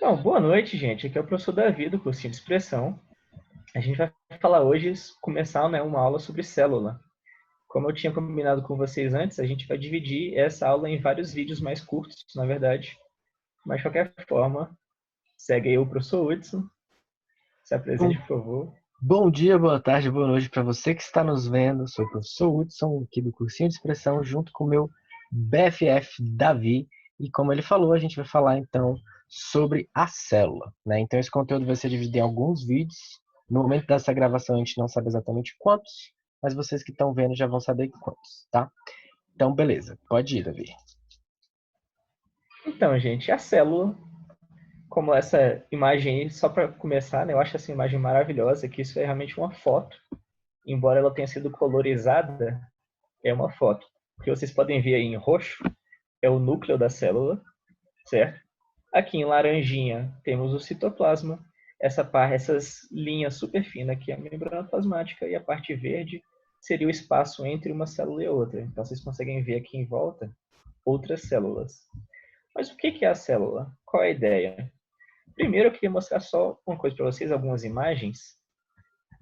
Bom, boa noite, gente. Aqui é o professor Davi, do cursinho de expressão. A gente vai falar hoje, começar, né, uma aula sobre célula. Como eu tinha combinado com vocês antes, a gente vai dividir essa aula em vários vídeos mais curtos, na verdade. Mas, de qualquer forma, segue aí o professor Hudson. Se Bom, apresente, por favor. bom dia, boa tarde, boa noite para você que está nos vendo. Sou o professor Hudson, aqui do Cursinho de Expressão, junto com o meu BFF Davi. E como ele falou, a gente vai falar então sobre a célula, né? Então esse conteúdo vai ser dividido em alguns vídeos. No momento dessa gravação a gente não sabe exatamente quantos, mas vocês que estão vendo já vão saber quantos, tá? Então beleza, pode ir, Davi. Então, gente, a célula, como essa imagem aí, só para começar, né, eu acho essa imagem maravilhosa, que isso é realmente uma foto. Embora ela tenha sido colorizada, é uma foto. O que vocês podem ver aí em roxo é o núcleo da célula, certo? Aqui em laranjinha temos o citoplasma, essas linhas super finas aqui é a membrana plasmática e a parte verde seria o espaço entre uma célula e outra. Então vocês conseguem ver aqui em volta outras células. Mas o que é a célula? Qual é a ideia? Primeiro eu queria mostrar só uma coisa para vocês, algumas imagens.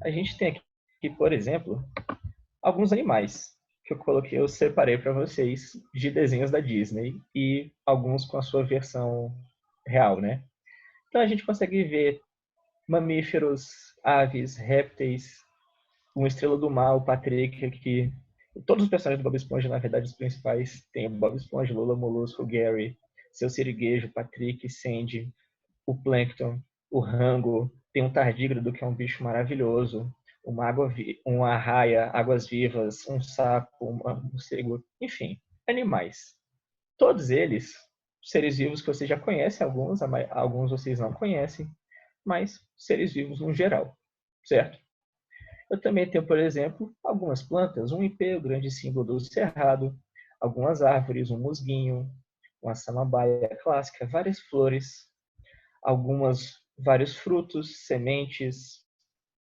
A gente tem aqui, por exemplo, alguns animais que eu separei para vocês de desenhos da Disney e alguns com a sua versão real, né? Então a gente consegue ver mamíferos, aves, répteis, uma estrela do mar, o Patrick aqui. Todos os personagens do Bob Esponja, na verdade, os principais, tem o Bob Esponja, Lula Molusco, o Gary, seu Siriguejo, Patrick, Sandy, o Plankton, o Rango, tem um tardígrado, que é um bicho maravilhoso, uma arraia, águas vivas, um sapo, um morcego, enfim, animais. Todos eles, seres vivos que você já conhece, alguns vocês não conhecem, mas seres vivos no geral, certo? Eu também tenho, por exemplo, algumas plantas, um ipê, o grande símbolo do cerrado, algumas árvores, um musguinho, uma samambaia clássica, várias flores, vários frutos, sementes,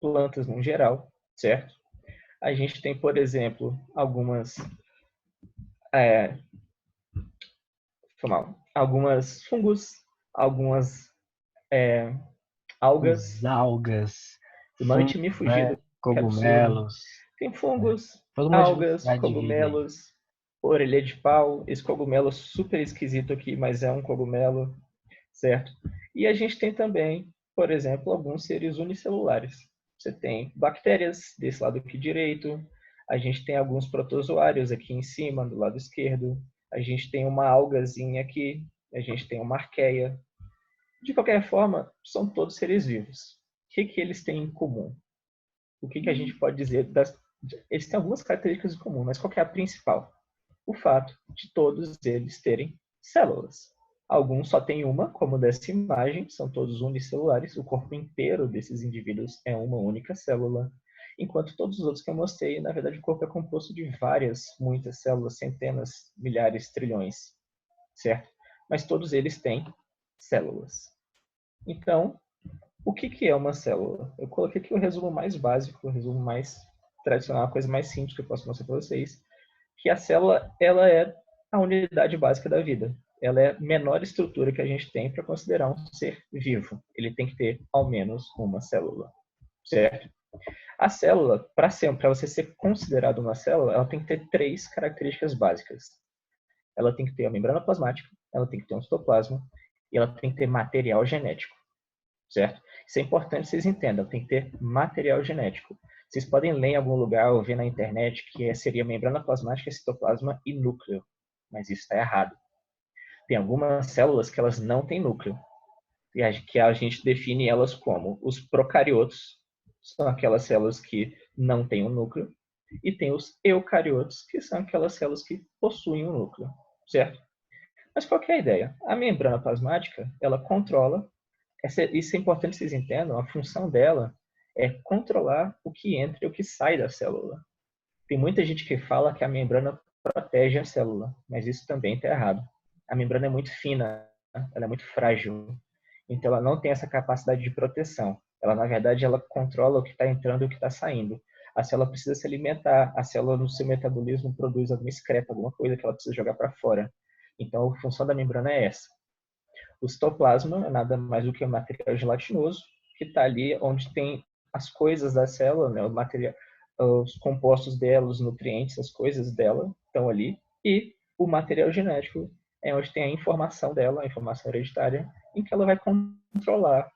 plantas no geral, certo? A gente tem, por exemplo, é, algumas fungos, algumas é, Os algas. algas, O nome fungos, tinha me né? fugido, que absurdo. Cogumelos, Tem né? fungos, Toda uma algas, diversidade de vida aí. cogumelos, orelha de pau. Esse cogumelo super esquisito aqui, mas é um cogumelo, certo? E a gente tem também, por exemplo, alguns seres unicelulares. Você tem bactérias desse lado aqui direito, a gente tem alguns protozoários aqui em cima, do lado esquerdo, a gente tem uma algazinha aqui, a gente tem uma arqueia. De qualquer forma, são todos seres vivos. O que eles têm em comum? O que a gente pode dizer eles têm algumas características em comum, mas qual é a principal? O fato de todos eles terem células. Alguns só têm uma, como dessa imagem, são todos unicelulares, o corpo inteiro desses indivíduos é uma única célula, enquanto todos os outros que eu mostrei, na verdade, o corpo é composto de muitas células, centenas, milhares, trilhões, certo? Mas todos eles têm células. Então, o que é uma célula? Eu coloquei aqui o resumo mais básico, o resumo mais tradicional, a coisa mais simples que eu posso mostrar para vocês, que a célula ela é a unidade básica da vida. Ela é a menor estrutura que a gente tem para considerar um ser vivo. Ele tem que ter ao menos uma célula, certo? A célula, para você ser considerado uma célula, ela tem que ter três características básicas. Ela tem que ter a membrana plasmática, ela tem que ter um citoplasma e ela tem que ter material genético, certo? Isso é importante vocês entendam, tem que ter material genético. Vocês podem ler em algum lugar ou ver na internet que seria membrana plasmática, citoplasma e núcleo, mas isso está errado. Tem algumas células que elas não têm núcleo, e que a gente define elas como os procariotos, são aquelas células que não têm um núcleo, e tem os eucariotos, que são aquelas células que possuem um núcleo, certo? Mas qual que é a ideia? A membrana plasmática, ela controla isso é importante que vocês entendam, a função dela é controlar o que entra e o que sai da célula. Tem muita gente que fala que a membrana protege a célula, mas isso também está errado. A membrana é muito fina, ela é muito frágil, então ela não tem essa capacidade de proteção. Ela, na verdade, ela controla o que está entrando e o que está saindo. A célula precisa se alimentar, a célula no seu metabolismo produz alguma excreta, alguma coisa que ela precisa jogar para fora. Então a função da membrana é essa. O citoplasma é nada mais do que um material gelatinoso que está ali onde tem as coisas da célula, né? O material, os compostos dela, os nutrientes, as coisas dela estão ali. E o material genético é onde tem a informação dela, a informação hereditária, em que ela vai controlar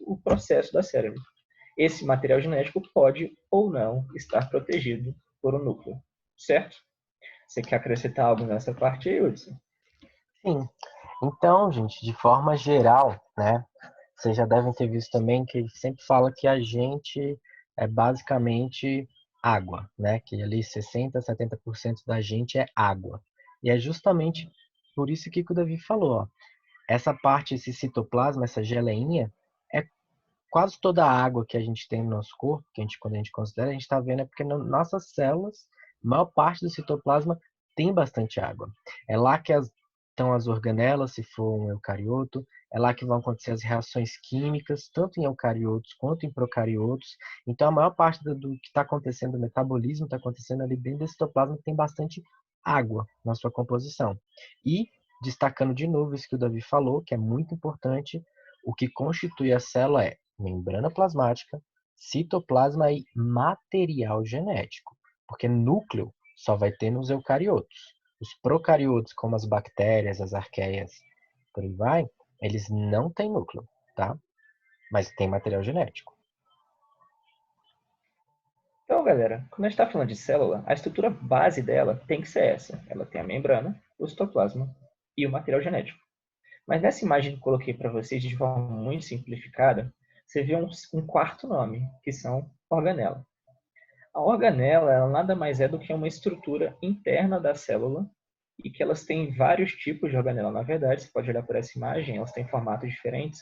o processo da cérebro. Esse material genético pode ou não estar protegido por um núcleo, certo? Você quer acrescentar algo nessa parte aí, Hudson? Sim. Então, gente, de forma geral, né? Vocês já devem ter visto também que ele sempre fala que a gente é basicamente água, né? Que ali 60, 70% da gente é água. E é justamente por isso que o Davi falou, ó. Essa parte, esse citoplasma, essa geleinha, é quase toda a água que a gente tem no nosso corpo, que a gente, quando a gente considera, a gente está vendo é porque nossas células, a maior parte do citoplasma tem bastante água. É lá que estão as organelas, se for um eucarioto, é lá que vão acontecer as reações químicas, tanto em eucariotos quanto em procariotos. Então, a maior parte do que está acontecendo, o metabolismo está acontecendo ali dentro do citoplasma, que tem bastante água na sua composição. E, destacando de novo isso que o Davi falou, que é muito importante, o que constitui a célula é membrana plasmática, citoplasma e material genético, porque núcleo só vai ter nos eucariotos. Os procariotos, como as bactérias, as arqueias, por aí vai, eles não têm núcleo, tá? Mas tem material genético. Então, galera, quando a gente está falando de célula, a estrutura base dela tem que ser essa. Ela tem a membrana, o citoplasma e o material genético. Mas nessa imagem que eu coloquei para vocês de forma muito simplificada, você vê um quarto nome, que são organela. A organela ela nada mais é do que uma estrutura interna da célula e que elas têm vários tipos de organela. Na verdade, você pode olhar por essa imagem, elas têm formatos diferentes.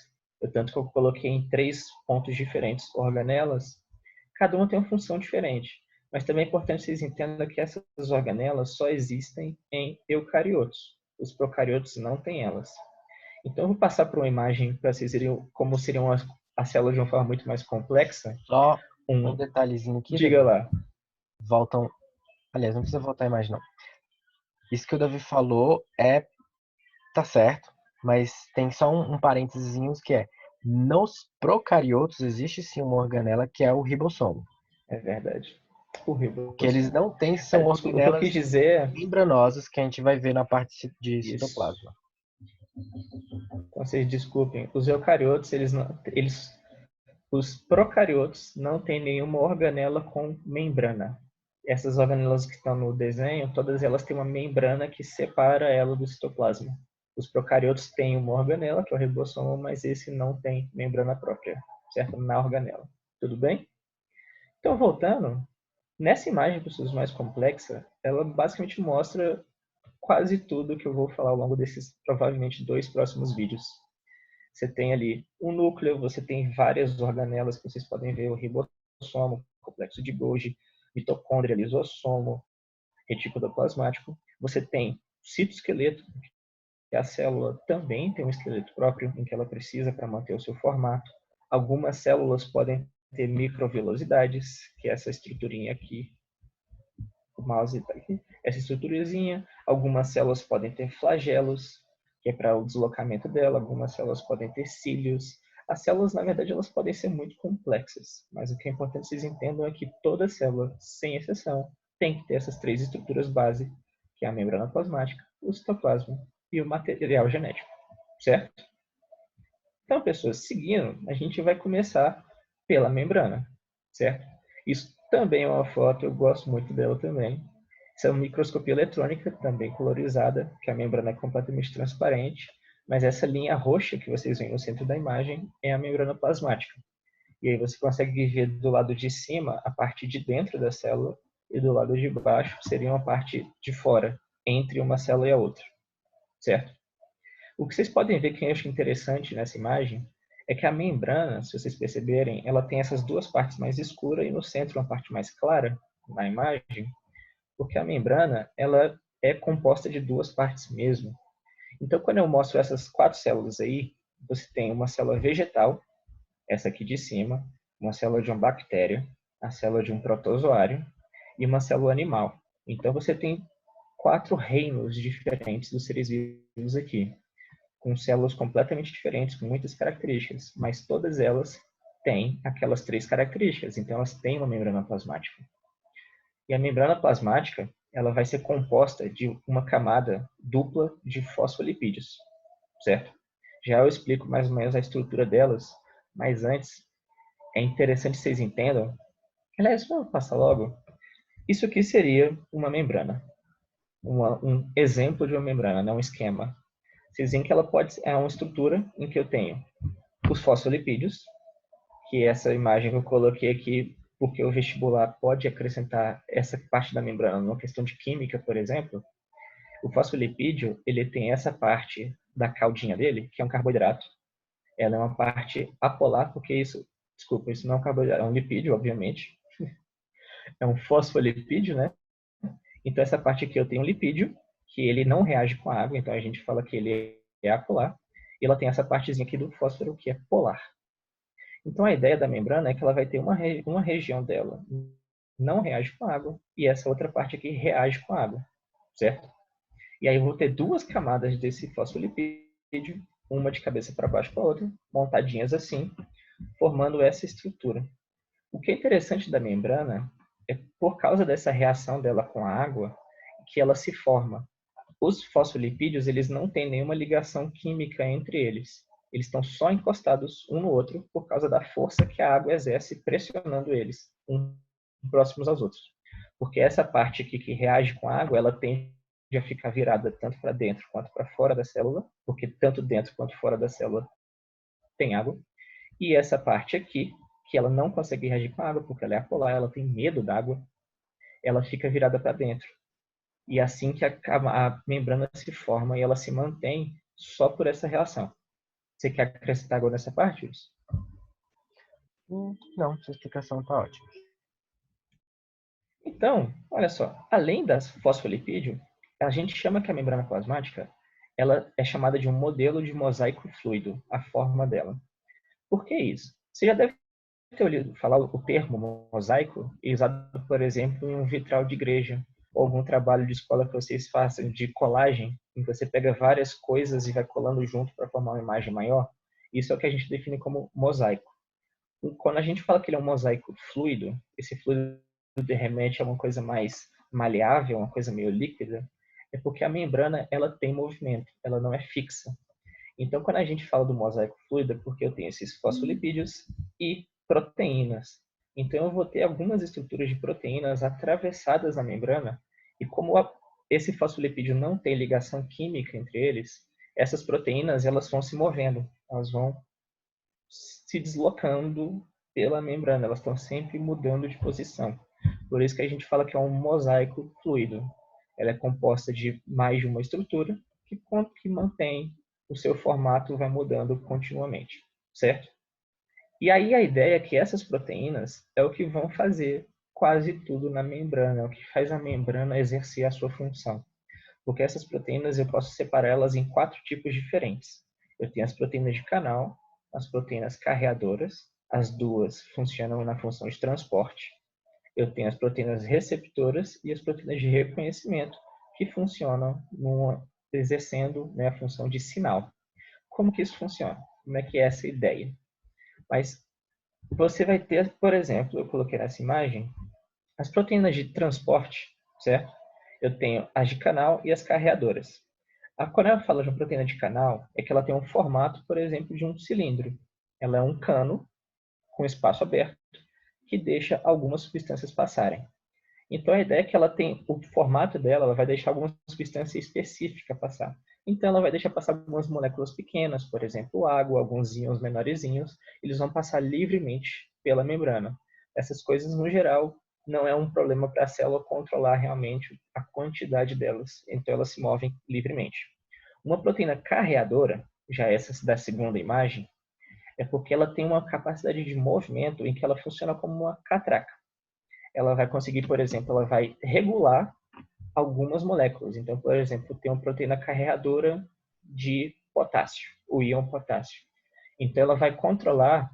Tanto que eu coloquei em 3 pontos diferentes organelas. Cada uma tem uma função diferente. Mas também é importante que vocês entendam que essas organelas só existem em eucariotos. Os procariotos não têm elas. Então, eu vou passar para uma imagem para vocês verem como seriam as células de uma forma muito mais complexa. Só um detalhezinho aqui, Diga Davi. lá. Voltam. Aliás, não precisa voltar a imagem, não. Isso que o Davi falou tá certo, mas tem só um parênteses que é nos procariotos existe sim uma organela que é o ribossomo. É verdade. O O que eles ribossomo. não têm são Desculpa, o que eu quis organelas dizer membranosas que a gente vai ver na parte de isso. citoplasma. Então, vocês desculpem. Os eucariotos, os procariotos não têm nenhuma organela com membrana. Essas organelas que estão no desenho, todas elas têm uma membrana que separa ela do citoplasma. Os procariotos têm uma organela, que é o ribossomo, mas esse não tem membrana própria, certo? Na organela. Tudo bem? Então, voltando, nessa imagem, pessoas mais complexa, ela basicamente mostra quase tudo que eu vou falar ao longo desses, provavelmente, 2 próximos vídeos. Você tem ali um núcleo, você tem várias organelas que vocês podem ver, o ribossomo, complexo de Golgi, mitocôndria, lisossomo, retículo plasmático. Você tem o citoesqueleto, que a célula também tem um esqueleto próprio em que ela precisa para manter o seu formato. Algumas células podem ter microvilosidades, que é essa estruturinha aqui, o mouse está aqui, essa estruturazinha. Algumas células podem ter flagelos, que é para o deslocamento dela. Algumas células podem ter cílios. As células, na verdade, elas podem ser muito complexas, mas o que é importante vocês entendam é que toda célula, sem exceção, tem que ter essas 3 estruturas base, que é a membrana plasmática, o citoplasma e o material genético, certo? Então, pessoas, seguindo, a gente vai começar pela membrana, certo? Isso também é uma foto, eu gosto muito dela também. Isso é uma microscopia eletrônica, também colorizada, que a membrana é completamente transparente, mas essa linha roxa que vocês veem no centro da imagem é a membrana plasmática. E aí você consegue ver do lado de cima a parte de dentro da célula e do lado de baixo seria uma parte de fora, entre uma célula e a outra, certo? O que vocês podem ver que eu acho interessante nessa imagem é que a membrana, se vocês perceberem, ela tem essas duas partes mais escuras e no centro uma parte mais clara na imagem, porque a membrana ela é composta de duas partes mesmo. Então, quando eu mostro essas 4 células aí, você tem uma célula vegetal, essa aqui de cima, uma célula de uma bactéria, a célula de um protozoário e uma célula animal. Então, você tem 4 reinos diferentes dos seres vivos aqui. com células completamente diferentes, com muitas características, mas todas elas têm aquelas 3 características, então elas têm uma membrana plasmática. E a membrana plasmática, ela vai ser composta de uma camada dupla de fosfolipídios, certo? Já eu explico mais ou menos a estrutura delas, mas antes é interessante que vocês entendam. Aliás, vamos passar logo. Isso aqui seria uma membrana, um exemplo de uma membrana, não um esquema. Vocês veem que ela é uma estrutura em que eu tenho os fosfolipídios, que é essa imagem que eu coloquei aqui, porque o vestibular pode acrescentar essa parte da membrana numa questão de química, por exemplo. O fosfolipídio, ele tem essa parte da caldinha dele, que é um carboidrato. Ela é uma parte apolar, porque isso não é um carboidrato, é um lipídio, obviamente. É um fosfolipídio, né? Então, essa parte aqui eu tenho um lipídio, que ele não reage com a água, então a gente fala que ele é apolar. E ela tem essa partezinha aqui do fósforo, que é polar. Então, a ideia da membrana é que ela vai ter uma região dela não reage com a água, e essa outra parte aqui reage com a água, certo? E aí eu vou ter 2 camadas desse fosfolipídio, uma de cabeça para baixo para a outra, montadinhas assim, formando essa estrutura. O que é interessante da membrana é por causa dessa reação dela com a água que ela se forma. Os fosfolipídios, eles não têm nenhuma ligação química entre eles. Eles estão só encostados um no outro por causa da força que a água exerce pressionando eles, uns próximos aos outros. Porque essa parte aqui que reage com a água, ela tende a ficar virada tanto para dentro quanto para fora da célula, porque tanto dentro quanto fora da célula tem água. E essa parte aqui, que ela não consegue reagir com a água, porque ela é apolar, ela tem medo d'água, ela fica virada para dentro. E é assim que a membrana se forma e ela se mantém só por essa reação. Você quer acrescentar algo nessa parte, Wilson? Não, sua explicação está ótima. Então, olha só, além das fosfolipídio, a gente chama que a membrana plasmática ela é chamada de um modelo de mosaico fluido, a forma dela. Por que isso? Você já deve ter ouvido falar o termo mosaico, usado, por exemplo, em um vitral de igreja, ou algum trabalho de escola que vocês façam de colagem, em que você pega várias coisas e vai colando junto para formar uma imagem maior. Isso é o que a gente define como mosaico. Quando a gente fala que ele é um mosaico fluido, esse fluido remete a uma coisa mais maleável, uma coisa meio líquida, é porque a membrana ela tem movimento, ela não é fixa. Então, quando a gente fala do mosaico fluido, é porque eu tenho esses fosfolipídios e proteínas. Então, eu vou ter algumas estruturas de proteínas atravessadas na membrana, e como esse fosfolipídio não tem ligação química entre eles, essas proteínas elas vão se movendo, elas vão se deslocando pela membrana, elas estão sempre mudando de posição. Por isso que a gente fala que é um mosaico fluido. Ela é composta de mais de uma estrutura que mantém o seu formato, vai mudando continuamente, certo? E aí a ideia é que essas proteínas é o que vão fazer quase tudo na membrana, é o que faz a membrana exercer a sua função. Porque essas proteínas eu posso separar elas em 4 tipos diferentes. Eu tenho as proteínas de canal, as proteínas carreadoras, as duas funcionam na função de transporte. Eu tenho as proteínas receptoras e as proteínas de reconhecimento, que funcionam exercendo, né, a função de sinal. Como que isso funciona? Como é que é essa ideia? Mas você vai ter, por exemplo, eu coloquei nessa imagem, as proteínas de transporte, certo? Eu tenho as de canal e as carreadoras. Quando ela fala de uma proteína de canal, é que ela tem um formato, por exemplo, de um cilindro. Ela é um cano com espaço aberto que deixa algumas substâncias passarem. Então a ideia é que ela tem o formato dela, ela vai deixar alguma substância específica passar. Então ela vai deixar passar algumas moléculas pequenas, por exemplo, água, alguns íons menorzinhos, eles vão passar livremente pela membrana. Essas coisas, no geral, não é um problema para a célula controlar realmente a quantidade delas, então elas se movem livremente. Uma proteína carreadora, já essa da segunda imagem, é porque ela tem uma capacidade de movimento em que ela funciona como uma catraca. Ela vai conseguir, por exemplo, ela vai regular algumas moléculas. Então, por exemplo, tem uma proteína carreadora de potássio, o íon potássio. Então, ela vai controlar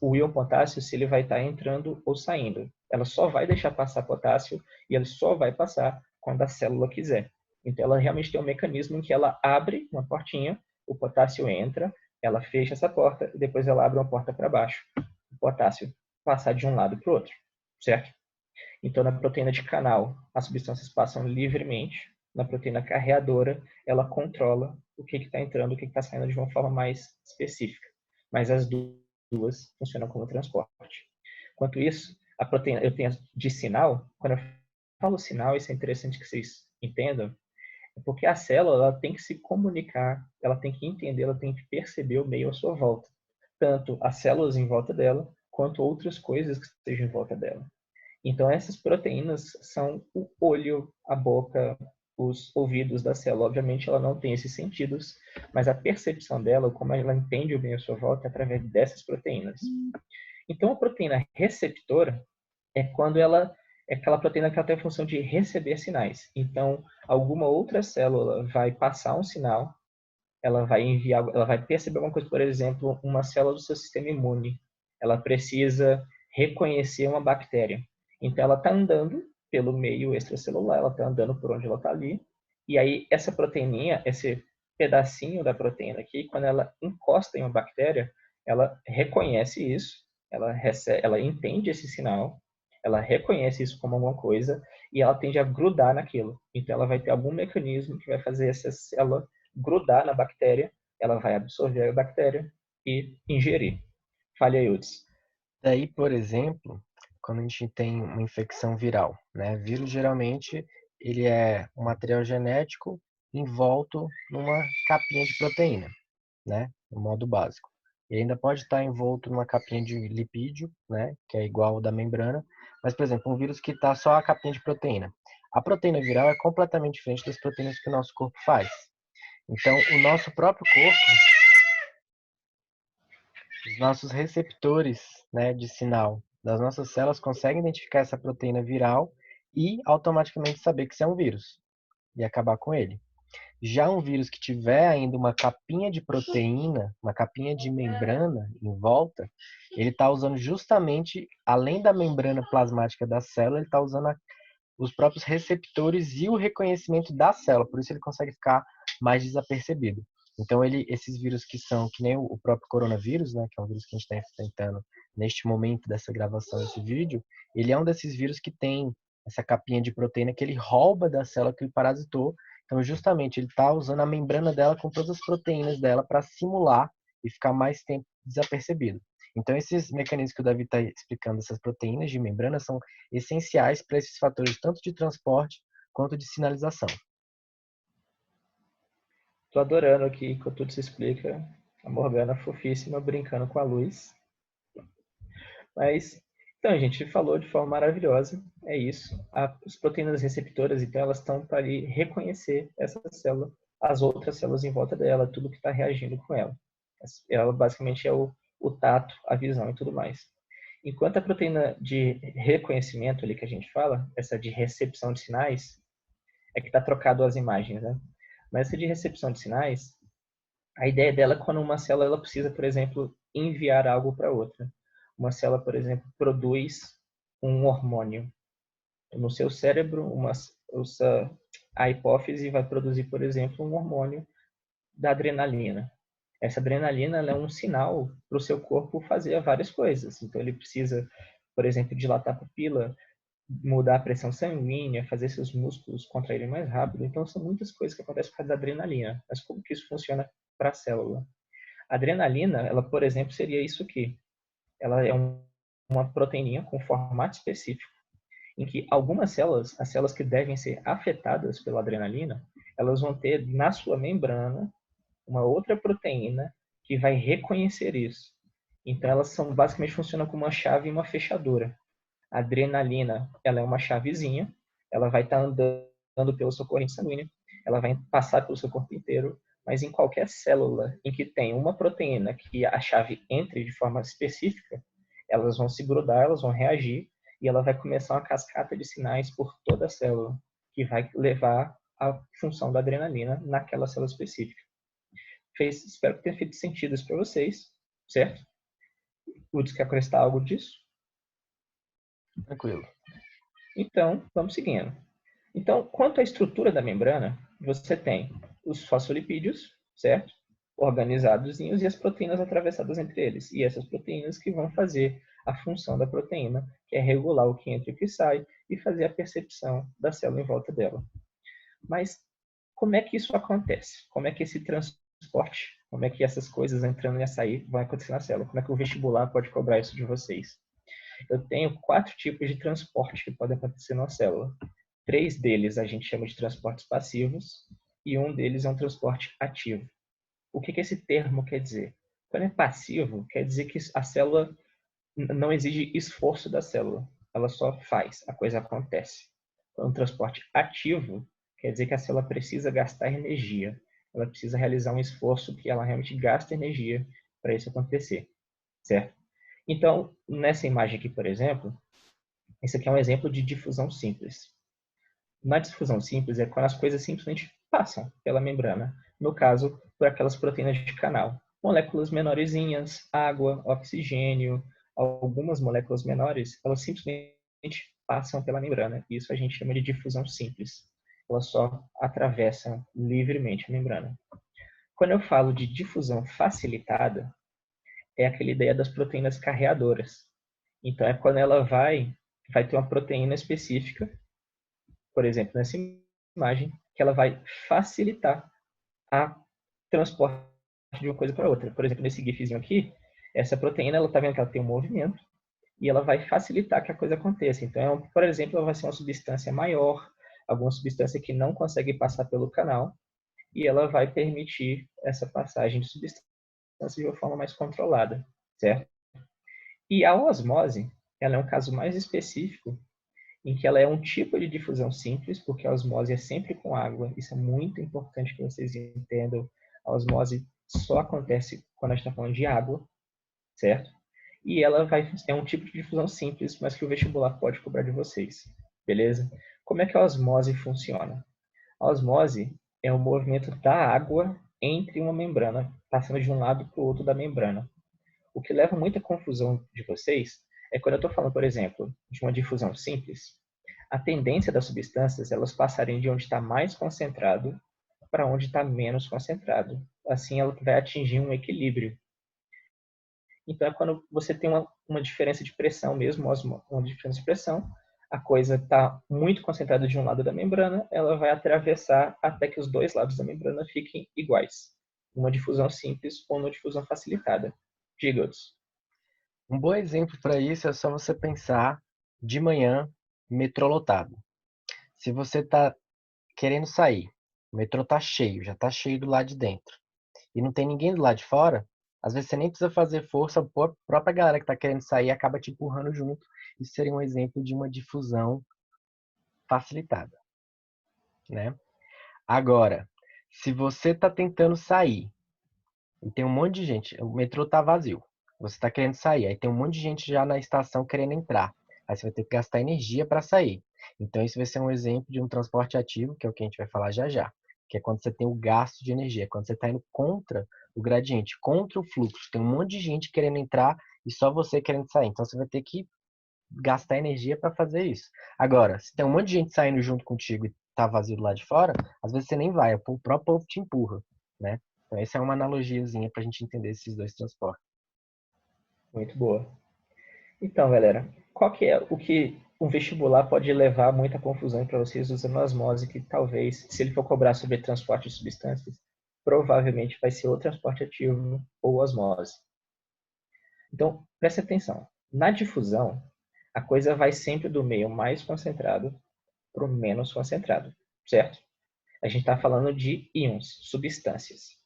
o íon potássio se ele vai estar entrando ou saindo. Ela só vai deixar passar potássio e ele só vai passar quando a célula quiser. Então, ela realmente tem um mecanismo em que ela abre uma portinha O potássio entra, ela fecha essa porta e depois ela abre uma porta para baixo. O potássio passar de um lado para o outro, certo? Então, na proteína de canal, as substâncias passam livremente. Na proteína carreadora, ela controla o que está entrando, o que está saindo de uma forma mais específica. Mas as duas funcionam como transporte. Enquanto isso, a proteína, eu tenho de sinal, quando eu falo sinal, isso é interessante que vocês entendam, é porque a célula ela tem que se comunicar, ela tem que entender, ela tem que perceber o meio à sua volta. Tanto as células em volta dela, quanto outras coisas que estejam em volta dela. Então, essas proteínas são o olho, a boca, os ouvidos da célula. Obviamente, ela não tem esses sentidos, mas a percepção dela, como ela entende o meio à sua volta, é através dessas proteínas. Então, a proteína receptora é quando ela é aquela proteína que ela tem a função de receber sinais. Então, alguma outra célula vai passar um sinal, ela vai enviar, ela vai perceber alguma coisa, por exemplo, uma célula do seu sistema imune. Ela precisa reconhecer uma bactéria. Então, ela está andando pelo meio extracelular, ela está andando por onde ela está ali. E aí, essa proteininha, esse pedacinho da proteína aqui, quando ela encosta em uma bactéria, ela reconhece isso, ela entende esse sinal, ela reconhece isso como alguma coisa e ela tende a grudar naquilo. Então, ela vai ter algum mecanismo que vai fazer essa célula grudar na bactéria, ela vai absorver a bactéria e ingerir. Fale aí, Uds. Daí, por exemplo, quando a gente tem uma infecção viral, né? Vírus geralmente ele é um material genético envolto numa capinha de proteína, né? No modo básico. Ele ainda pode estar envolto numa capinha de lipídio, né? Que é igual ao da membrana. Mas, por exemplo, um vírus que está só a capinha de proteína. A proteína viral é completamente diferente das proteínas que o nosso corpo faz. Então, o nosso próprio corpo, os nossos receptores, né, de sinal das nossas células conseguem identificar essa proteína viral e automaticamente saber que isso é um vírus e acabar com ele. Já um vírus que tiver ainda uma capinha de proteína, uma capinha de membrana em volta, ele está usando justamente, além da membrana plasmática da célula, ele está usando os próprios receptores e o reconhecimento da célula, por isso ele consegue ficar mais desapercebido. Então, esses vírus que são, que nem o próprio coronavírus, né, que é um vírus que a gente está enfrentando neste momento dessa gravação desse vídeo, ele é um desses vírus que tem essa capinha de proteína que ele rouba da célula que ele parasitou. Então, justamente, ele está usando a membrana dela com todas as proteínas dela para simular e ficar mais tempo desapercebido. Então, esses mecanismos que o Davi está explicando, essas proteínas de membrana, são essenciais para esses fatores tanto de transporte quanto de sinalização. Tô adorando aqui quando tudo se explica. A Morgana fofíssima brincando com a luz. Mas, então, a gente falou de forma maravilhosa. É isso. As proteínas receptoras, então, elas estão para ali reconhecer essa célula, as outras células em volta dela, tudo que está reagindo com ela. Ela basicamente é o tato, a visão e tudo mais. Enquanto a proteína de reconhecimento ali que a gente fala, essa de recepção de sinais, é que está trocado as imagens, né? Mas essa de recepção de sinais, a ideia dela é quando uma célula ela precisa, por exemplo, enviar algo para outra. Uma célula, por exemplo, produz um hormônio. No seu cérebro, a hipófise vai produzir, por exemplo, um hormônio da adrenalina. Essa adrenalina é um sinal para o seu corpo fazer várias coisas. Então, ele precisa, por exemplo, dilatar a pupila, mudar a pressão sanguínea, fazer seus músculos contraírem mais rápido. Então, são muitas coisas que acontecem por causa da adrenalina. Mas como que isso funciona para a célula? A adrenalina, ela, por exemplo, seria isso aqui. Ela é uma proteína com formato específico, em que algumas células, as células que devem ser afetadas pela adrenalina, elas vão ter na sua membrana uma outra proteína que vai reconhecer isso. Então, elas são basicamente funcionam como uma chave e uma fechadura. A adrenalina, ela é uma chavezinha, ela vai estar andando pela sua corrente sanguínea, ela vai passar pelo seu corpo inteiro, mas em qualquer célula em que tem uma proteína que a chave entre de forma específica, elas vão se grudar, elas vão reagir e ela vai começar uma cascata de sinais por toda a célula, que vai levar à função da adrenalina naquela célula específica. Espero que tenha feito sentido isso para vocês, certo? Lutz, quer acrescentar algo disso? Tranquilo. Então, vamos seguindo. Então, quanto à estrutura da membrana, você tem os fosfolipídios, certo? organizados e as proteínas atravessadas entre eles. E essas proteínas que vão fazer a função da proteína, que é regular o que entra e o que sai e fazer a percepção da célula em volta dela. Mas como é que isso acontece? Como é que esse transporte, como é que essas coisas entrando e a sair vão acontecer na célula? Como é que o vestibular pode cobrar isso de vocês? Eu tenho 4 tipos de transporte que podem acontecer na célula. 3 deles a gente chama de transportes passivos e um deles é um transporte ativo. O que esse termo quer dizer? Quando é passivo, quer dizer que a célula não exige esforço da célula. Ela só faz, a coisa acontece. Quando o transporte ativo, quer dizer que a célula precisa gastar energia. Ela precisa realizar um esforço que ela realmente gasta energia para isso acontecer, certo? Então, nessa imagem aqui, por exemplo, esse aqui é um exemplo de difusão simples. Na difusão simples é quando as coisas simplesmente passam pela membrana. No caso, por aquelas proteínas de canal. Moléculas menorzinhas, água, oxigênio, algumas moléculas menores, elas simplesmente passam pela membrana. Isso a gente chama de difusão simples. Elas só atravessam livremente a membrana. Quando eu falo de difusão facilitada, é aquela ideia das proteínas carreadoras. Então, é quando ela vai ter uma proteína específica, por exemplo, nessa imagem, que ela vai facilitar a transporte de uma coisa para outra. Por exemplo, nesse gifzinho aqui, essa proteína, ela está vendo que ela tem um movimento e ela vai facilitar que a coisa aconteça. Então, por exemplo, ela vai ser uma substância maior, alguma substância que não consegue passar pelo canal, e ela vai permitir essa passagem de substância de uma forma mais controlada, certo? E a osmose, ela é um caso mais específico, em que ela é um tipo de difusão simples, porque a osmose é sempre com água. Isso é muito importante que vocês entendam. A osmose só acontece quando a gente está falando de água, certo? E ela é um tipo de difusão simples, mas que o vestibular pode cobrar de vocês, beleza? Como é que a osmose funciona? A osmose é o movimento da água entre uma membrana, passando de um lado para o outro da membrana. O que leva muita confusão de vocês é quando eu estou falando, por exemplo, de uma difusão simples, a tendência das substâncias elas passarem de onde está mais concentrado para onde está menos concentrado. Assim, ela vai atingir um equilíbrio. Então, é quando você tem uma diferença de pressão mesmo, uma diferença de pressão, a coisa está muito concentrada de um lado da membrana, ela vai atravessar até que os dois lados da membrana fiquem iguais. Uma difusão simples ou uma difusão facilitada. Diga-os. Um bom exemplo para isso é só você pensar de manhã, metrô lotado. Se você está querendo sair, o metrô está cheio, já está cheio do lado de dentro, e não tem ninguém do lado de fora, às vezes você nem precisa fazer força, a própria galera que está querendo sair acaba te empurrando junto. Isso seria um exemplo de uma difusão facilitada, né? Agora, se você está tentando sair e tem um monte de gente, o metrô está vazio, você está querendo sair, aí tem um monte de gente já na estação querendo entrar, aí você vai ter que gastar energia para sair. Então, isso vai ser um exemplo de um transporte ativo, que é o que a gente vai falar já já, que é quando você tem o gasto de energia, quando você está indo contra o gradiente, contra o fluxo. Tem um monte de gente querendo entrar e só você querendo sair. Então, você vai ter que gastar energia para fazer isso. Agora, se tem um monte de gente saindo junto contigo e tá vazio do lado de fora, às vezes você nem vai, o próprio povo te empurra, né? Então, essa é uma analogiazinha para a gente entender esses dois transportes. Muito boa. Então, galera, qual que é o que um vestibular pode levar muita confusão para vocês usando a osmose, que talvez, se ele for cobrar sobre transporte de substâncias, provavelmente vai ser ou transporte ativo ou osmose. Então, preste atenção. Na difusão, a coisa vai sempre do meio mais concentrado para o menos concentrado, certo? A gente está falando de íons, substâncias.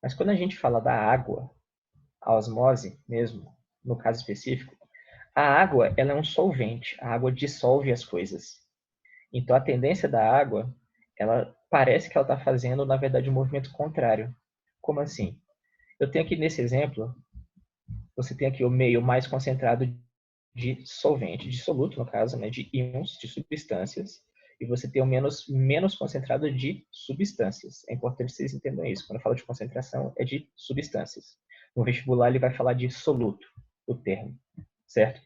Mas quando a gente fala da água, a osmose mesmo, no caso específico, a água ela é um solvente, a água dissolve as coisas. Então a tendência da água, ela parece que ela está fazendo, na verdade, um movimento contrário. Como assim? Eu tenho aqui nesse exemplo, você tem aqui o meio mais concentrado de solvente, de soluto, no caso, né, de íons, de substâncias, e você tem o menos concentrado de substâncias. É importante que vocês entendam isso. Quando eu falo de concentração, é de substâncias. No vestibular, ele vai falar de soluto, o termo, certo?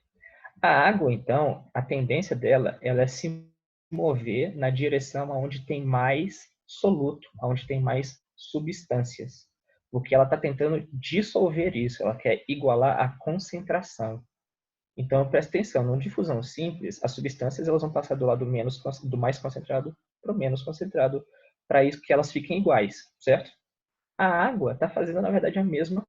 A água, então, a tendência dela, ela é se mover na direção aonde tem mais soluto, aonde tem mais substâncias. porque ela está tentando dissolver isso, ela quer igualar a concentração. Então, presta atenção, numa difusão simples, as substâncias elas vão passar do lado do mais concentrado para o menos concentrado, para isso que elas fiquem iguais, certo? A água está fazendo, na verdade, a mesma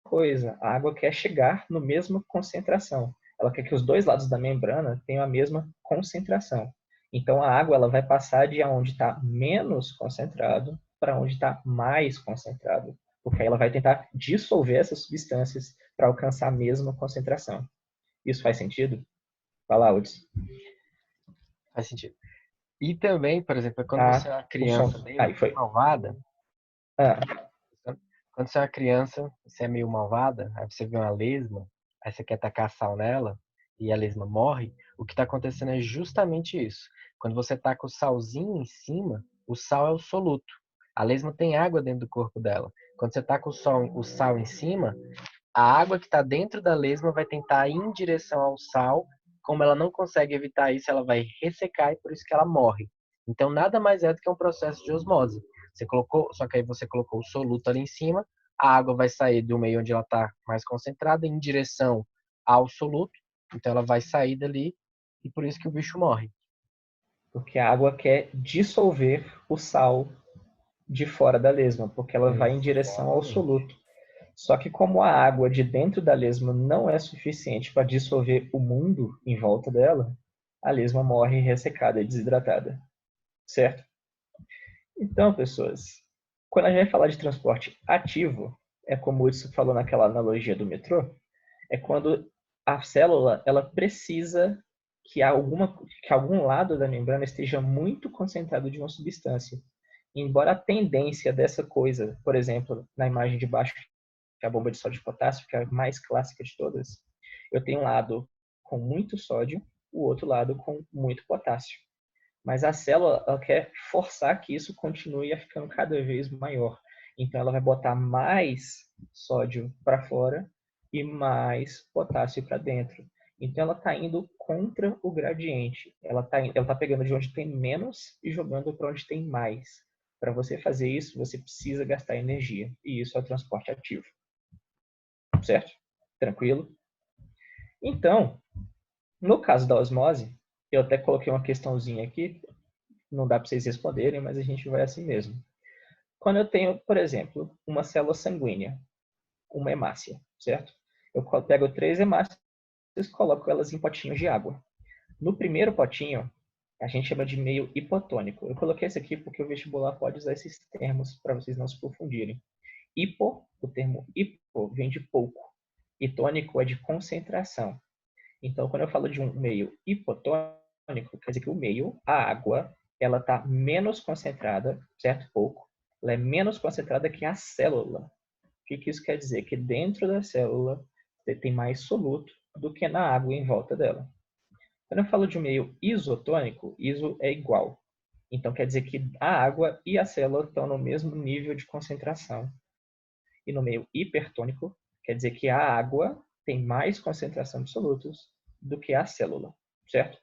coisa. A água quer chegar no mesma concentração. Ela quer que os dois lados da membrana tenham a mesma concentração. Então, a água ela vai passar de onde está menos concentrado para onde está mais concentrado, porque aí ela vai tentar dissolver essas substâncias para alcançar a mesma concentração. Isso faz sentido? Fala, Hudson. Faz sentido. E também, por exemplo, quando você é Ah, uma o som. criança Aí bem foi. malvada, Ah, quando você é uma criança, você é meio malvada, aí você vê uma lesma, aí você quer tacar sal nela, e a lesma morre, o que está acontecendo é justamente isso. Quando você taca o salzinho em cima, o sal é o soluto. A lesma tem água dentro do corpo dela. Quando você taca o sal em cima, a água que está dentro da lesma vai tentar ir em direção ao sal. Como ela não consegue evitar isso, ela vai ressecar e por isso que ela morre. Então, nada mais é do que um processo de osmose. Você colocou, só que aí você colocou o soluto ali em cima, a água vai sair do meio onde ela está mais concentrada em direção ao soluto. Então, ela vai sair dali e por isso que o bicho morre. porque a água quer dissolver o sal de fora da lesma, porque ela vai em direção ao Exatamente. soluto. Só que como a água de dentro da lesma não é suficiente para dissolver o mundo em volta dela, a lesma morre ressecada e desidratada, certo? Então, pessoas, quando a gente vai falar de transporte ativo, é como o Hudson falou naquela analogia do metrô, é quando a célula ela precisa que algum lado da membrana esteja muito concentrado de uma substância. Embora a tendência dessa coisa, por exemplo, na imagem de baixo, que é a bomba de sódio e potássio, que é a mais clássica de todas, eu tenho um lado com muito sódio, o outro lado com muito potássio. Mas a célula ela quer forçar que isso continue a ficando cada vez maior. Então ela vai botar mais sódio para fora e mais potássio para dentro. Então ela está indo contra o gradiente. Ela tá pegando de onde tem menos e jogando para onde tem mais. Para você fazer isso, você precisa gastar energia. E isso é o transporte ativo. Certo? Tranquilo? Então, no caso da osmose, eu até coloquei uma questãozinha aqui, não dá para vocês responderem, mas a gente vai assim mesmo. Quando eu tenho, por exemplo, uma célula sanguínea, uma hemácia, certo? Eu pego 3 hemácias e coloco elas em potinhos de água. No primeiro potinho, a gente chama de meio hipotônico. Eu coloquei esse aqui porque o vestibular pode usar esses termos para vocês não se confundirem. Hipo, o termo hipo vem de pouco. E tônico é de concentração. Então, quando eu falo de um meio hipotônico, quer dizer que o meio, a água, ela está menos concentrada, certo? Pouco. Ela é menos concentrada que a célula. O que isso quer dizer? Que dentro da célula tem mais soluto do que na água em volta dela. Quando eu falo de um meio isotônico, iso é igual. Então, quer dizer que a água e a célula estão no mesmo nível de concentração. E no meio hipertônico, quer dizer que a água tem mais concentração de solutos do que a célula, certo?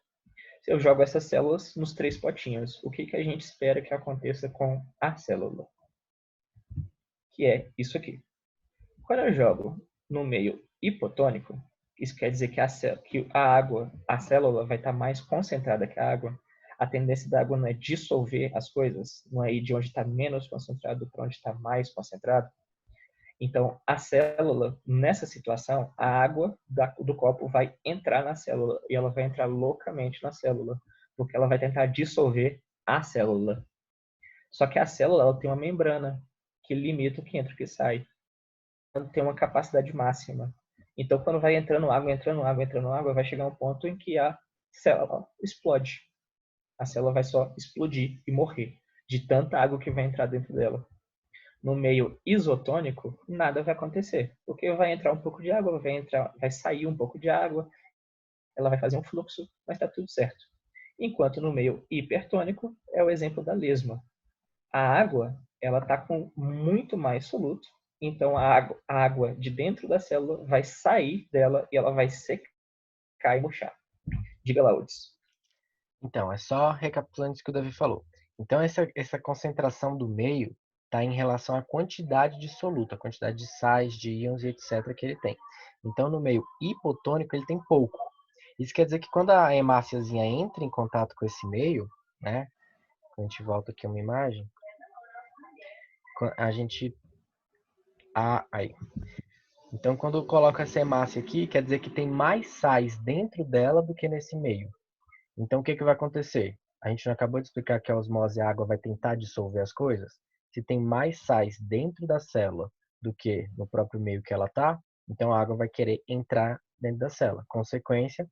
Se eu jogo essas células nos 3 potinhos, o que a gente espera que aconteça com a célula? Que é isso aqui. Quando eu jogo no meio hipotônico, isso quer dizer que a célula vai estar mais concentrada que a água. A tendência da água não é dissolver as coisas, não é ir de onde está menos concentrado para onde está mais concentrado. Então, a célula, nessa situação, a água do copo vai entrar na célula e ela vai entrar loucamente na célula, porque ela vai tentar dissolver a célula. Só que a célula ela tem uma membrana que limita o que entra e o que sai. Ela tem uma capacidade máxima. Então, quando vai entrando água, entrando água, entrando água, vai chegar um ponto em que a célula explode. A célula vai só explodir e morrer de tanta água que vai entrar dentro dela. No meio isotônico, nada vai acontecer, porque vai entrar um pouco de água, vai sair um pouco de água, ela vai fazer um fluxo, mas está tudo certo. Enquanto no meio hipertônico é o exemplo da lesma. A água, ela está com muito mais soluto, então a água de dentro da célula vai sair dela e ela vai secar e murchar. Diga lá, Udis. Então, é só recapitulando isso que o Davi falou. Então, essa concentração do meio está em relação à quantidade de soluto, a quantidade de sais, de íons e etc. que ele tem. Então, no meio hipotônico, ele tem pouco. Isso quer dizer que quando a hemáciazinha entra em contato com esse meio, né? Quando a gente volta aqui uma imagem, a gente... aí. Então, quando eu coloco essa hemácia aqui, quer dizer que tem mais sais dentro dela do que nesse meio. Então, o que vai acontecer? A gente não acabou de explicar que a osmose a água vai tentar dissolver as coisas? Se tem mais sais dentro da célula do que no próprio meio que ela está, então a água vai querer entrar dentro da célula. Consequência,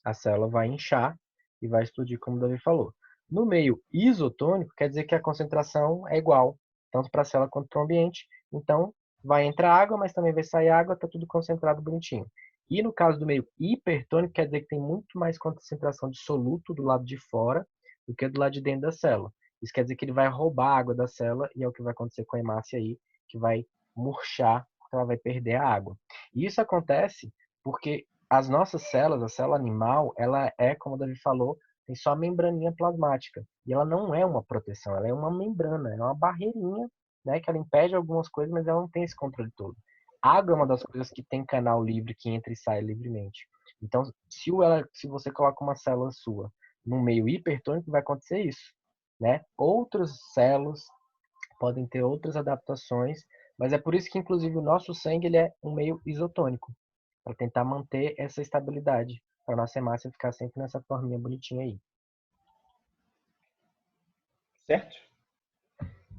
a célula vai inchar e vai explodir, como o Davi falou. No meio isotônico, quer dizer que a concentração é igual, tanto para a célula quanto para o ambiente. Então, vai entrar água, mas também vai sair água, está tudo concentrado bonitinho. E no caso do meio hipertônico, quer dizer que tem muito mais concentração de soluto do lado de fora do que do lado de dentro da célula. Isso quer dizer que ele vai roubar a água da célula e é o que vai acontecer com a hemácia aí, que vai murchar, porque ela vai perder a água. E isso acontece porque as nossas células, a célula animal, ela é, como o Davi falou, tem só a membraninha plasmática. E ela não é uma proteção, ela é uma membrana, é uma barreirinha, né, que ela impede algumas coisas, mas ela não tem esse controle todo. Água é uma das coisas que tem canal livre, que entra e sai livremente. Então, se você coloca uma célula sua no meio hipertônico, vai acontecer isso, né? Outros células podem ter outras adaptações, mas é por isso que, inclusive, o nosso sangue ele é um meio isotônico, para tentar manter essa estabilidade, para a nossa hemácia ficar sempre nessa forminha bonitinha aí. Certo?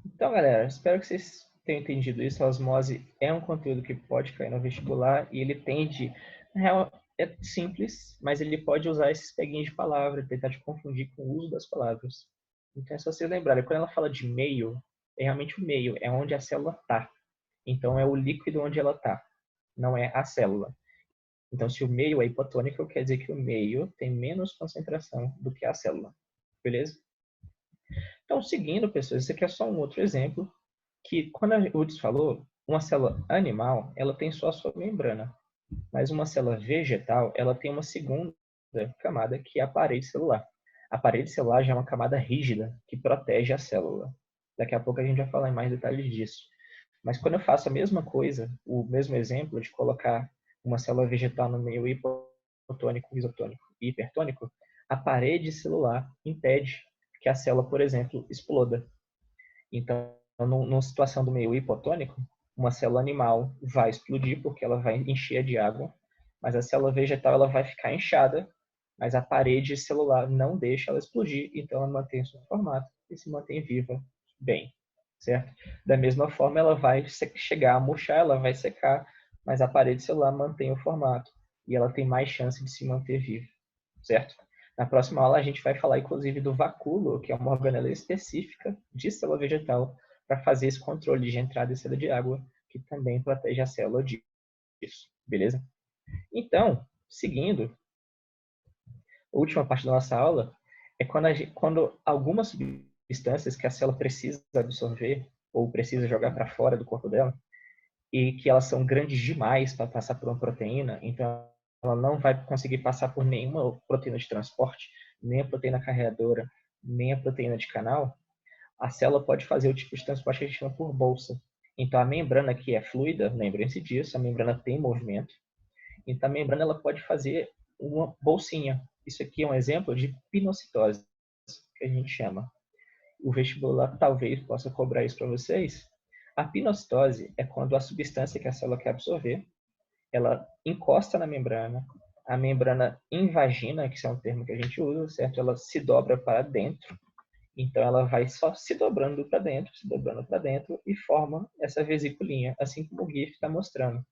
Então, galera, espero que vocês tenham entendido isso. A osmose é um conteúdo que pode cair no vestibular e ele tende... Na real, é simples, mas ele pode usar esses peguinhos de palavra, tentar te confundir com o uso das palavras. Então, é só vocês lembrarem, quando ela fala de meio, é realmente o meio, é onde a célula está. Então, é o líquido onde ela está, não é a célula. Então, se o meio é hipotônico, quer dizer que o meio tem menos concentração do que a célula. Beleza? Então, seguindo, pessoas, esse aqui é só um outro exemplo, que quando a Uds falou, uma célula animal, ela tem só a sua membrana, mas uma célula vegetal, ela tem uma segunda camada, que é a parede celular. A parede celular já é uma camada rígida, que protege a célula. Daqui a pouco a gente vai falar em mais detalhes disso. Mas quando eu faço a mesma coisa, o mesmo exemplo de colocar uma célula vegetal no meio hipotônico, isotônico e hipertônico, a parede celular impede que a célula, por exemplo, exploda. Então, numa situação do meio hipotônico, uma célula animal vai explodir porque ela vai encher de água, mas a célula vegetal ela vai ficar inchada, mas a parede celular não deixa ela explodir, então ela mantém o seu formato e se mantém viva bem, certo? Da mesma forma, ela vai chegar a murchar, ela vai secar, mas a parede celular mantém o formato e ela tem mais chance de se manter viva, certo? Na próxima aula a gente vai falar inclusive do vacúolo, que é uma organela específica de célula vegetal para fazer esse controle de entrada e saída de água, que também protege a célula disso, beleza? Então, seguindo, a última parte da nossa aula é quando algumas substâncias que a célula precisa absorver ou precisa jogar para fora do corpo dela e que elas são grandes demais para passar por uma proteína, então ela não vai conseguir passar por nenhuma proteína de transporte, nem a proteína carreadora, nem a proteína de canal, a célula pode fazer o tipo de transporte que a gente chama por bolsa. Então a membrana que é fluida, lembrem-se disso, a membrana tem movimento, então a membrana ela pode fazer uma bolsinha. Isso aqui é um exemplo de pinocitose, que a gente chama. O vestibular talvez possa cobrar isso para vocês. A pinocitose é quando a substância que a célula quer absorver, ela encosta na membrana, a membrana invagina, que é um termo que a gente usa, certo? Ela se dobra para dentro, então ela vai só se dobrando para dentro, se dobrando para dentro e forma essa vesiculinha, assim como o GIF está mostrando.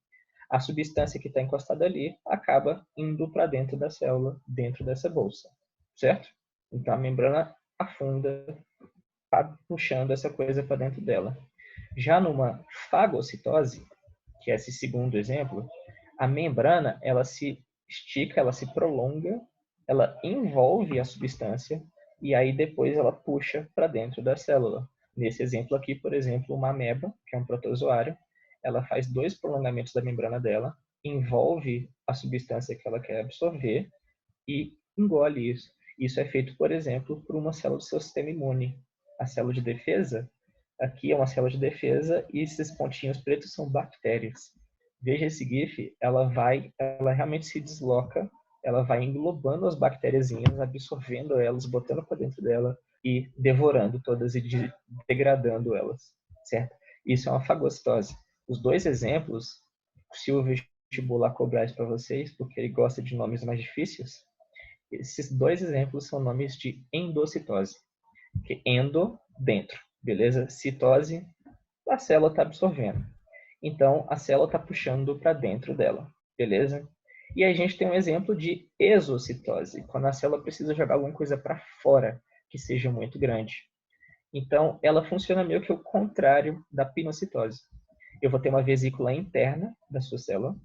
A substância que está encostada ali acaba indo para dentro da célula, dentro dessa bolsa, certo? Então a membrana afunda, tá puxando essa coisa para dentro dela. Já numa fagocitose, que é esse segundo exemplo, a membrana ela se estica, ela se prolonga, ela envolve a substância e aí depois ela puxa para dentro da célula. Nesse exemplo aqui, por exemplo, uma ameba, que é um protozoário, ela faz dois prolongamentos da membrana dela, envolve a substância que ela quer absorver e engole isso. Isso é feito, por exemplo, por uma célula do seu sistema imune. A célula de defesa, Aqui é uma célula de defesa e esses pontinhos pretos são bactérias. Veja esse GIF, ela realmente se desloca, ela vai englobando as bactériazinhas, absorvendo elas, botando para dentro dela e devorando todas e degradando elas, certo? Isso é uma fagocitose. Os dois exemplos, se o vestibular cobrar isso para vocês, porque ele gosta de nomes mais difíceis, esses dois exemplos são nomes de endocitose. Que endo, dentro, beleza? Citose, a célula está absorvendo. Então, a célula está puxando para dentro dela, beleza? E aí a gente tem um exemplo de exocitose, quando a célula precisa jogar alguma coisa para fora, que seja muito grande. Então, ela funciona meio que o contrário da pinocitose. Eu vou ter uma vesícula interna da sua célula,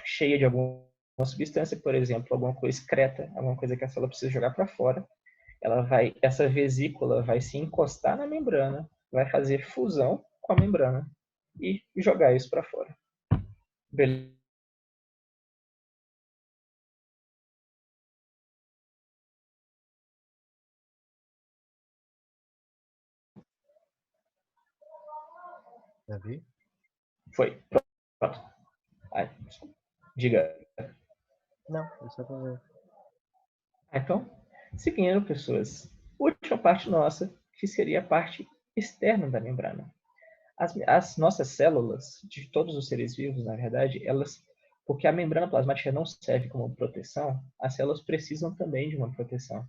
cheia de alguma substância, por exemplo, alguma coisa excreta, alguma coisa que a célula precisa jogar para fora. Essa vesícula vai se encostar na membrana, vai fazer fusão com a membrana e jogar isso para fora. Beleza? Davi? Foi. Pronto. Aí, diga. Não, eu só tô vendo. Então, seguindo, pessoas, última parte nossa, que seria a parte externa da membrana. As nossas células, de todos os seres vivos, na verdade, porque a membrana plasmática não serve como proteção, as células precisam também de uma proteção.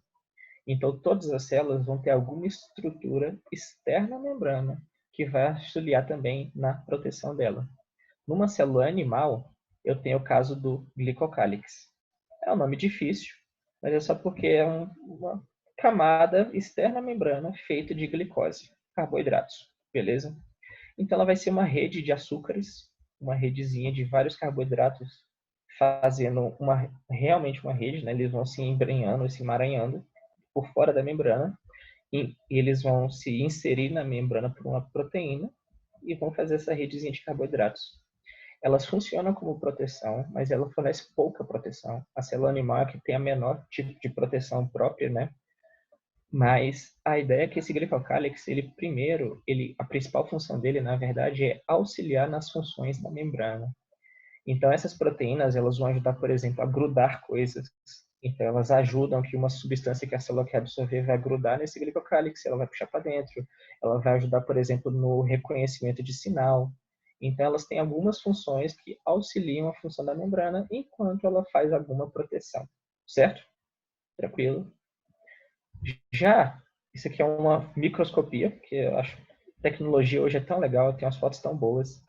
Então, todas as células vão ter alguma estrutura externa à membrana que vai auxiliar também na proteção dela. Numa célula animal, eu tenho o caso do glicocálix. É um nome difícil, mas é só porque é uma camada externa à membrana feita de glicose, carboidratos, beleza? Então, ela vai ser uma rede de açúcares, uma redezinha de vários carboidratos, fazendo realmente uma rede, né? Eles vão se embrenhando, se emaranhando por fora da membrana, e eles vão se inserir na membrana por uma proteína e vão fazer essa redezinha de carboidratos. Elas funcionam como proteção, mas ela fornece pouca proteção. A célula animal é que tem a menor tipo de proteção própria, né? Mas a ideia é que esse glicocálix, a principal função dele, na verdade, é auxiliar nas funções da membrana. Então, essas proteínas, elas vão ajudar, por exemplo, a grudar coisas. Então, elas ajudam que uma substância que a célula quer absorver vai grudar nesse glicocálix, ela vai puxar para dentro. Ela vai ajudar, por exemplo, no reconhecimento de sinal. Então, elas têm algumas funções que auxiliam a função da membrana enquanto ela faz alguma proteção. Certo? Tranquilo? Já, isso aqui é uma microscopia, porque eu acho que a tecnologia hoje é tão legal, tem umas fotos tão boas.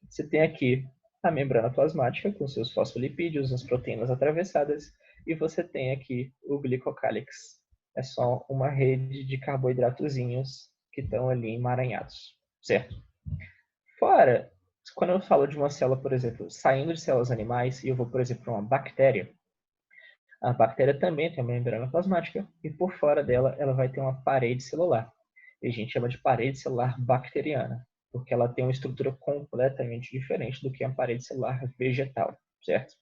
Você tem aqui a membrana plasmática com seus fosfolipídios, as proteínas atravessadas, e você tem aqui o glicocálix. É só uma rede de carboidratozinhos que estão ali emaranhados, certo? Fora, quando eu falo de uma célula, por exemplo, saindo de células animais, e eu vou, por exemplo, para uma bactéria, a bactéria também tem uma membrana plasmática e por fora dela ela vai ter uma parede celular. E a gente chama de parede celular bacteriana, porque ela tem uma estrutura completamente diferente do que a parede celular vegetal, certo?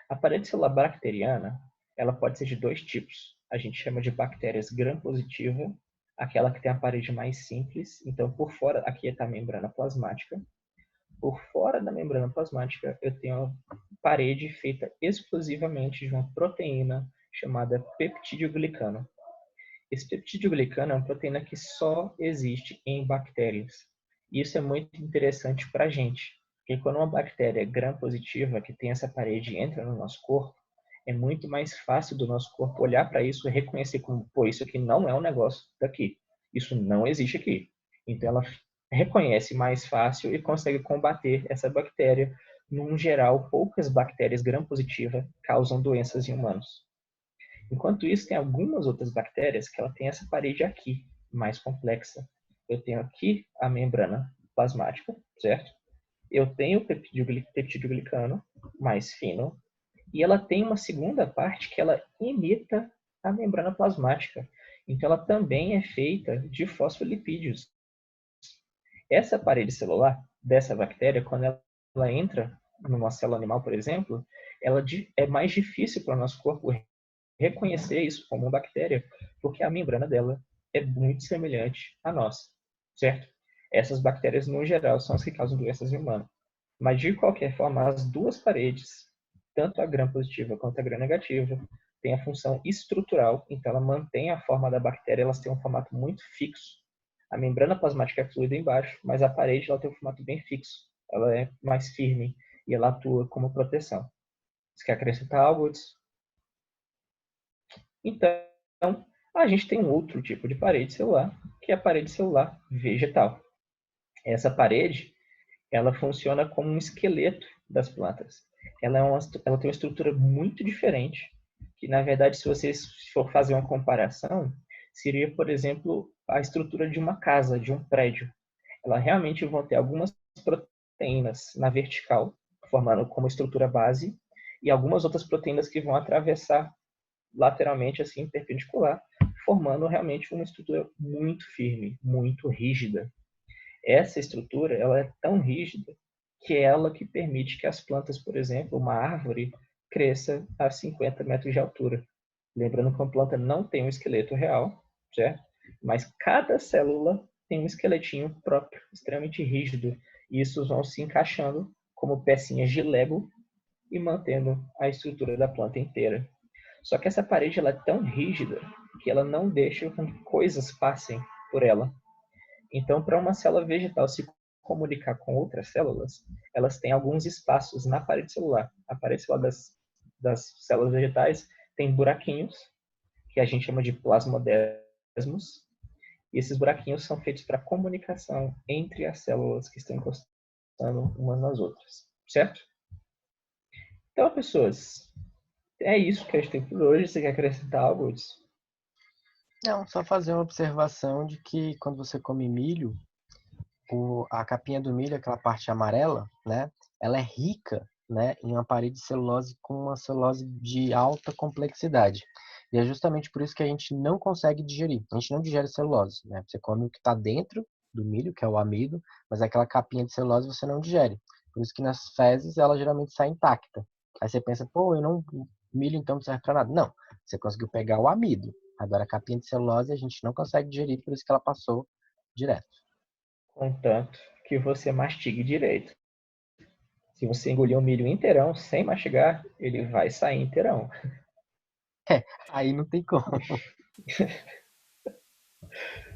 A parede celular bacteriana, ela pode ser de dois tipos. A gente chama de bactérias gram-positiva, aquela que tem a parede mais simples. Então, por fora, aqui está a membrana plasmática. Por fora da membrana plasmática, eu tenho uma parede feita exclusivamente de uma proteína chamada peptídeo-glicano. Esse peptídeo-glicano é uma proteína que só existe em bactérias. E isso é muito interessante para a gente, porque quando uma bactéria gram-positiva, que tem essa parede, entra no nosso corpo, é muito mais fácil do nosso corpo olhar para isso e reconhecer como, pô, isso aqui não é um negócio daqui. Isso não existe aqui. Então, ela reconhece mais fácil e consegue combater essa bactéria. Num geral, poucas bactérias gram-positivas causam doenças em humanos. Enquanto isso, tem algumas outras bactérias que ela tem essa parede aqui, mais complexa. Eu tenho aqui a membrana plasmática, certo? Eu tenho o peptídeo-glicano, mais fino, e ela tem uma segunda parte que ela imita a membrana plasmática. Então, ela também é feita de fosfolipídios. Essa parede celular dessa bactéria, quando ela entra numa célula animal, por exemplo, é mais difícil para o nosso corpo reconhecer isso como uma bactéria, porque a membrana dela é muito semelhante à nossa, certo? Essas bactérias, no geral, são as que causam doenças em humanos. Mas, de qualquer forma, as duas paredes, tanto a gram-positiva quanto a gram-negativa, têm a função estrutural, então ela mantém a forma da bactéria, elas têm um formato muito fixo. A membrana plasmática é fluida embaixo, mas a parede ela tem um formato bem fixo. Ela é mais firme e ela atua como proteção. Você quer acrescentar algo, Hudson? Então, a gente tem um outro tipo de parede celular, que é a parede celular vegetal. Essa parede, ela funciona como um esqueleto das plantas. Ela tem uma estrutura muito diferente, que na verdade, se vocês for fazer uma comparação, seria, por exemplo, a estrutura de uma casa, de um prédio. Ela realmente vão ter algumas proteínas na vertical, formando como estrutura base, e algumas outras proteínas que vão atravessar lateralmente, assim, perpendicular, formando realmente uma estrutura muito firme, muito rígida. Essa estrutura, ela é tão rígida que é ela que permite que as plantas, por exemplo, uma árvore, cresça a 50 metros de altura. Lembrando que uma planta não tem um esqueleto real, certo? Mas cada célula tem um esqueletinho próprio, extremamente rígido, e isso vão se encaixando como pecinhas de Lego e mantendo a estrutura da planta inteira. Só que essa parede ela é tão rígida que ela não deixa com que coisas passem por ela. Então, para uma célula vegetal se comunicar com outras células, elas têm alguns espaços na parede celular. A parede celular das células vegetais tem buraquinhos, que a gente chama de plasmodesmos, e esses buraquinhos são feitos para comunicação entre as células que estão encostando umas nas outras, certo? Então, pessoas, é isso que a gente tem por hoje. Você quer acrescentar algo? Não, só fazer uma observação de que quando você come milho, a capinha do milho, aquela parte amarela, né? Ela é rica, né, em uma parede de celulose com uma celulose de alta complexidade. E é justamente por isso que a gente não consegue digerir. A gente não digere celulose, né? Você come o que está dentro do milho, que é o amido, mas aquela capinha de celulose você não digere. Por isso que nas fezes ela geralmente sai intacta. Aí você pensa, pô, milho então não serve para nada. Não, você conseguiu pegar o amido. Agora a capinha de celulose a gente não consegue digerir, por isso que ela passou direto. Contanto que você mastigue direito. Se você engolir um milho inteirão sem mastigar, ele vai sair inteirão. Aí não tem como.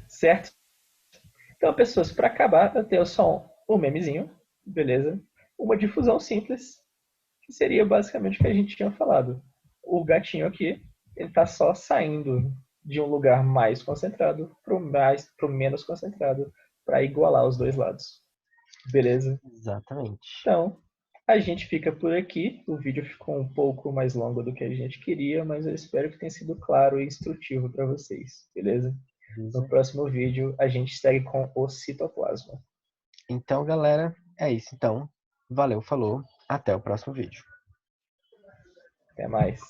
Certo? Então, pessoas, para acabar, eu tenho só um memezinho, beleza? Uma difusão simples, que seria basicamente o que a gente tinha falado. O gatinho aqui, ele está só saindo de um lugar mais concentrado para o menos concentrado, para igualar os dois lados. Beleza? Exatamente. Então, a gente fica por aqui. O vídeo ficou um pouco mais longo do que a gente queria, mas eu espero que tenha sido claro e instrutivo para vocês. Beleza? No Beleza? próximo vídeo, a gente segue com o citoplasma. Então, galera, é isso então. Valeu, falou. Até o próximo vídeo. Até mais.